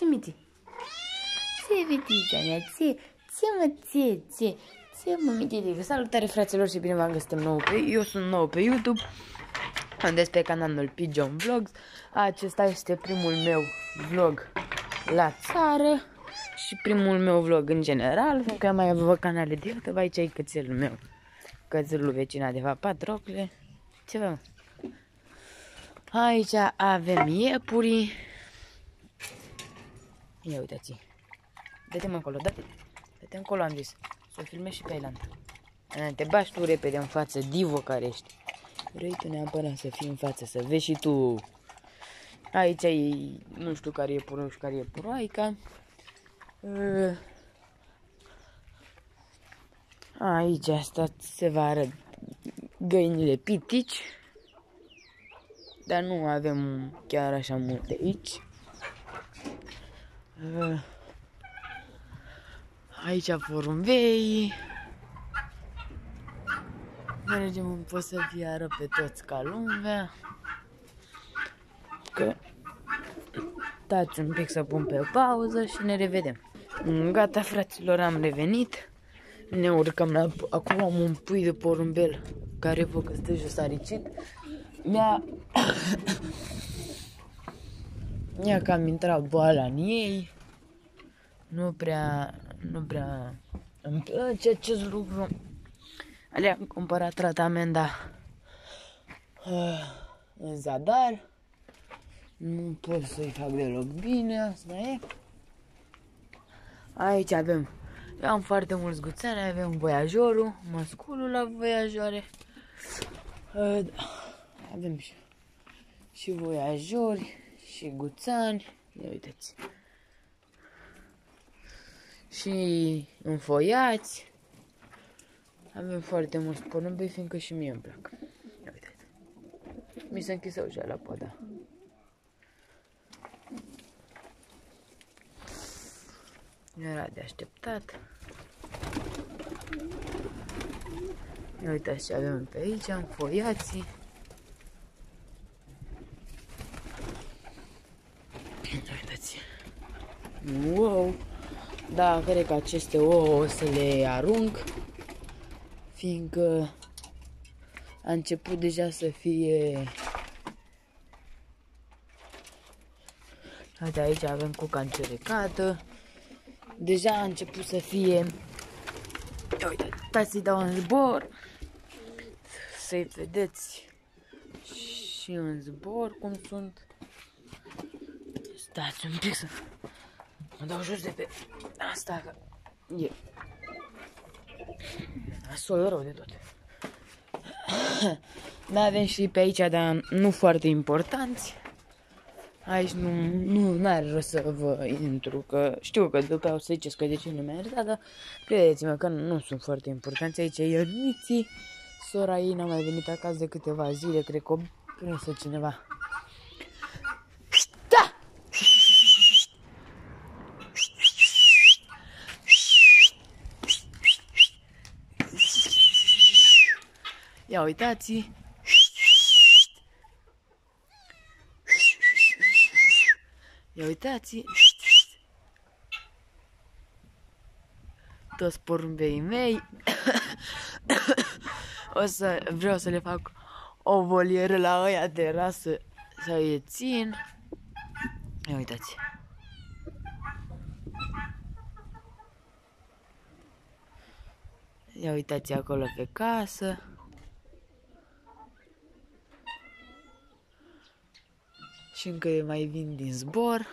Ce, Miti? Ce, Mitița mea? Ce, mă, Miti? Salutare, fraților, și bine v-am găsit eu sunt nou pe YouTube, despre canalul Pigeon Vlogs. Acesta este primul meu vlog la țară și primul meu vlog în general, fiindcă am mai avut canale de YouTube. Aici e cățelul meu, cățelul vecina, de fapt, Patrocle. Ce vă? Aici avem iepurii. Ia uitați. Dă-te-mă încolo, dă-te încolo, am zis. Să filmezi și pe Island. Te bași tu repede în față, divo care ești. Vrei tu neapărat să fii în față, să vezi și tu. Aici e, nu știu care e purul și care e puroaica. Aici asta se va arăta găinile pitici. Dar nu avem chiar așa multe aici. Aici porumbei. Mergem în posăviară pe toți ca lumea. Că stați un pic să pun pe pauză și ne revedem. Gata, fraților, am revenit. Ne urcăm la... Acum am un pui de porumbel care văd că stă jos aricit. Mi-a cam intrat boala în ei. Nu prea îmi place acest lucru. Le-am cumpărat tratament, dar în zadar. Nu pot să-i fac deloc bine, asta e. Aici avem, eu am foarte mulți guțani, avem voiajorul, măsculul la voiajoare. Avem și voiajori și guțani, ia uitați. Și înfoiați. Avem foarte mulți porumbei, fiindcă și mie îmi plac. Ia uitați. Mi s-a închis ușa la poda. Era de așteptat. Ia uitați ce avem pe aici, înfoiații. Ia uitați. Wow! Da, cred că aceste ouă o să le arunc, fiindcă a început deja să fie... Uite, aici avem cuca încercată. Deja a început să fie... Uite, uitați, să-i dau în zbor. Să-i vedeți și în zbor cum sunt. Stați un pic să... Mă dau jos de pe asta, că e sol rău de tot. Mai avem și pe aici, dar nu foarte importanți. Aici nu are rost să vă intru, că știu că după o să ziceți că de ce nu mi-a arătat, dar credeți-mă că nu sunt foarte importanți. Aici e Ioniții, sora ei n-a mai venit acasă de câteva zile, cred că o prinsă cineva. Ia uitați. Ia uitați. Toți porumbeii mei. Vreau să le fac o volieră la ăia de rasă să îi țin. Ia uitați. Ia uitați acolo pe casă. Și încă mai vin din zbor.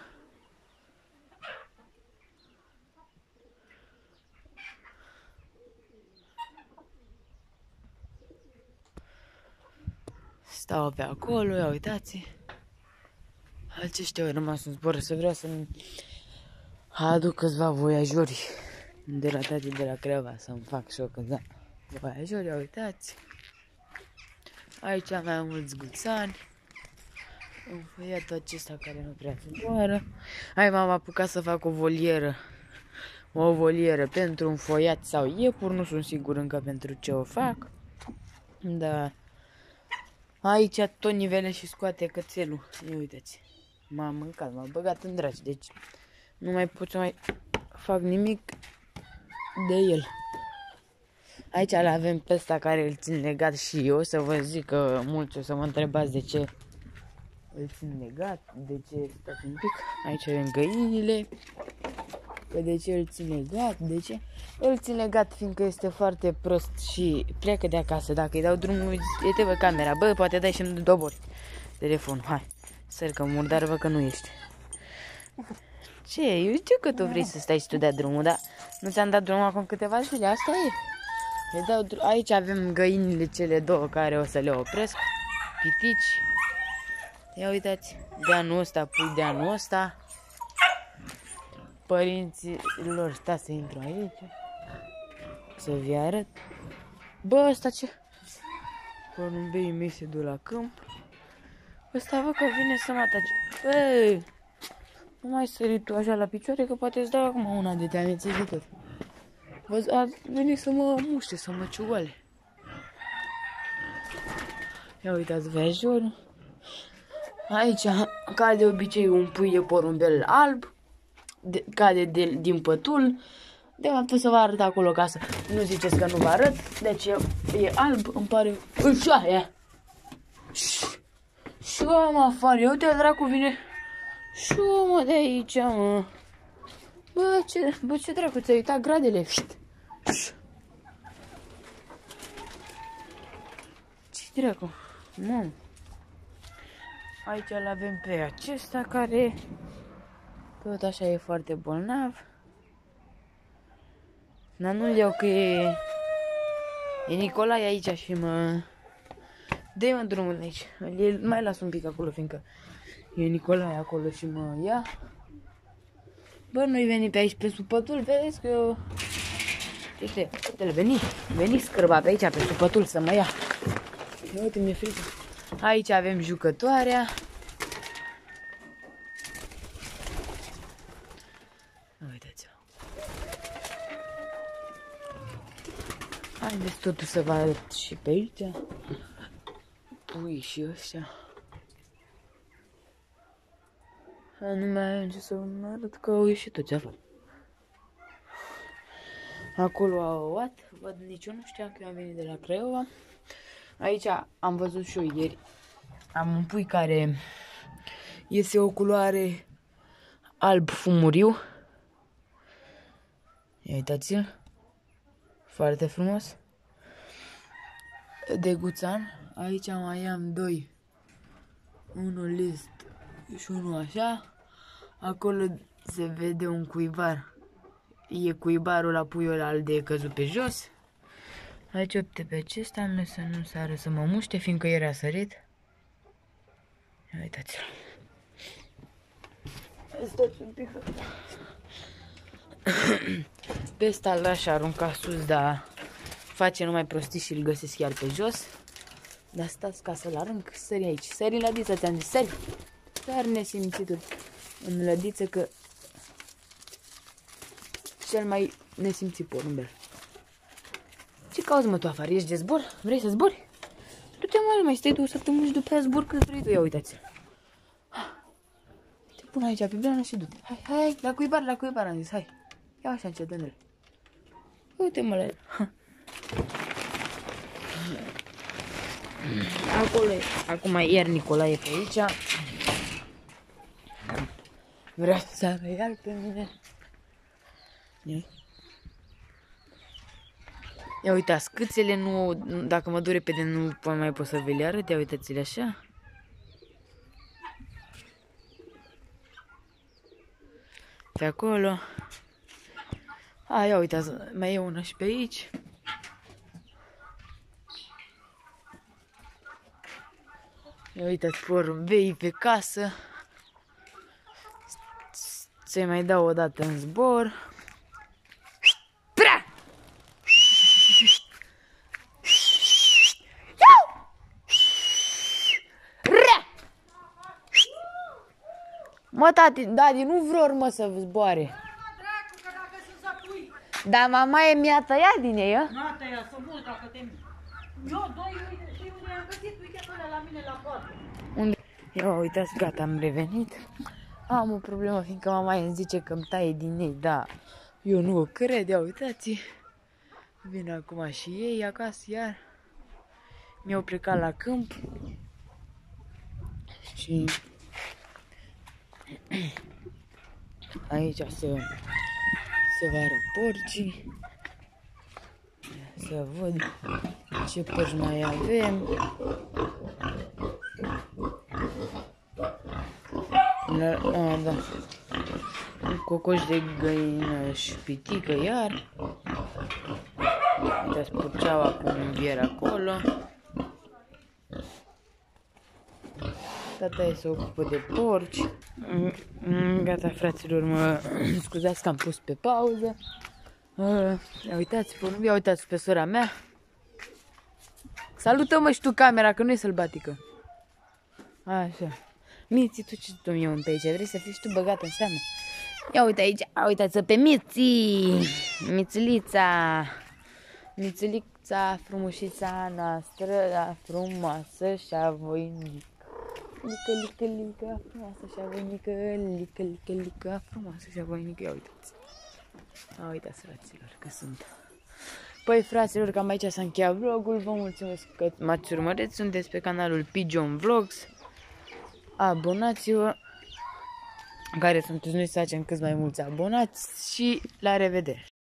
Stau pe acolo, ia uitați. Aceștia au rămas în zbor, să vreau să-mi aduc câțiva voiajori de la tati de la Creva, să-mi fac și eu câțiva voiajori, ia uitați. Aici am mai mulți guțani. Înfoiatul acesta care nu prea zboară. Hai, m-am apucat să fac o volieră. O volieră pentru înfoiat sau iepuri, nu sunt sigur încă pentru ce o fac. Da. Aici tot nivele și scoate cățelul. Ia uitați. M-am mâncat, m-am băgat în dragi, deci Nu mai pot să mai fac nimic de el. Aici îl avem pe ăsta care îl țin legat și eu. O să vă zic că mulți o să mă întrebați de ce îl țin legat, de ce, stați un pic. Aici avem găinile. Că de ce îl țin legat, de ce? Îl țin legat fiindcă este foarte prost și pleacă de acasă. Dacă îi dau drumul, uite bă camera. Bă, poate dai și-mi dobori telefonul. Hai, sări că murdar, bă, că nu ești. Ce? Eu știu că tu vrei să stai și tu dea drumul, dar nu ți-am dat drumul acum câteva zile, asta e. Le dau aici avem găinile cele două care o să le opresc. Pitici. Ia uitați, de anul ăsta, pui de anul ăsta. Părinții lor, stați să intru aici. Să vi arăt. Bă, ăsta ce? Porumbeii mei se duc la câmp. Ăsta văd că vine să mă atace. Băi, nu mai sări tu așa la picioare că poate îți dau acum una de te amețejitor. A venit să mă muște, să mă ciugoale. Ia uitați viajorul. Aici, ca de obicei, un pui de porumbel alb. Cade din pătul. De fapt o să vă arăt acolo ca să nu ziceți că nu vă arăt. Deci e alb, îmi pare. Așa, ia. Și mă afară, uite dracu vine. Și mă de aici, mă. Bă, ce dracu, ți-ai uitat gradele? Ce dracu? Mamă. Aici îl avem pe acesta care tot așa e foarte bolnav. Dar nu-l iau că e Nicolae aici și mă... Dă-i-mă drumul aici. Mai las un pic acolo, fiindcă e Nicolae acolo și mă ia. Bă, noi venim pe aici pe supătul, vedeți că eu... Uite-l, veni scârba pe aici pe supătul să mă ia. Uite, mi-e frică. Aici avem jucătoarea. Uitați-o. Haideți totuși să vă arăt și pe aici. Pui și ăștia. Nu mai avem ce să vă arăt că au ieșit toți afară. Acolo au luat. Văd, nici eu nu știam că eu am venit de la Craiova. Aici am văzut și eu ieri. Am un pui care iese o culoare alb fumuriu. Ia uitați-l. Foarte frumos. De guțan. Aici mai am doi. Unul list și unul așa. Acolo se vede un cuibar. E cuibarul la puiul al de căzut pe jos. Aici opte pe acesta, am lăsat să nu sară să mă muște, fiindcă era sărit. Ia uitați-l. Stați un pic. Pe ăsta îl lași arunca sus, dar face numai prostii și îl găsesc chiar pe jos. Dar stați ca să-l arunc, sări aici. Sări la diță, ți-am zis, sări. Dar nesimțitul în lădiță că cel mai nesimțit porumbel. Ce cauți, mă, tu afară? Ești de zbor? Vrei să zbori? Du-te, mă, mai stai 2 săptămâni și după aia zbor cât vrei tu. Ia uitați. Te pun aici pe blană și du-te. Hai, la cuibar am zis, hai. Ia așa încet, dă-ne-l. Uite, mă, la el. Acolo e. Acum iar Nicolae pe aici. Vrea să sară iar pe mine. Ia uitați, câțele nu, dacă mă duc repede nu mai pot să vi le arăt, ia uitați-le așa. Pe acolo. Ia uitați, mai e una și pe aici. Ia uitați porumbei pe casă. Să-i mai dau o dată în zbor. Mă, tati, nu vreau mă să zboare. Dar mama mi-a tăiat din ei, a? Nu a tăiat, sunt mult dacă te... Eu, doi, uite, și unde am găsit, uite până la mine la coadă. Unde? Ia uitați, gata, am revenit. am o problemă, fiindcă mama îmi zice că îmi taie din ei, da. Eu nu o cred, ia uitați. Vin acum și ei acasă iar. Mi-au plecat la câmp. Și aici să vadă porcii. Să văd ce porci mai avem. Da. Un cocoș de găină și pitică iar. Uitați porceaua cu un vier acolo. Tata se ocupă de porci. Gata, fraților, mă scuzați că am pus pe pauză. Ia uitați, ia uitați pe sora mea. Salută-mă și tu camera, că nu e sălbatică. Așa. Miți, tu ce tu mi-e pe aici? Vrei să fii și tu băgată în seamă? Ia uite aici, uitați-o pe Miții! Mițulița! Mițulița, frumușița noastră, frumoasă și-a voinică. Lică, frumoasă și-a voinică, lică, frumoasă și-a voinică. Ia uitați. Uitați, fraților, că sunt. Păi, fraților, cam aici s-a încheiat vlogul. Vă mulțumesc că m-ați urmărit. Sunteți pe canalul Pigeon Vlogs. Abonați-vă, care sunteți noi să facem cât mai mulți abonați și la revedere!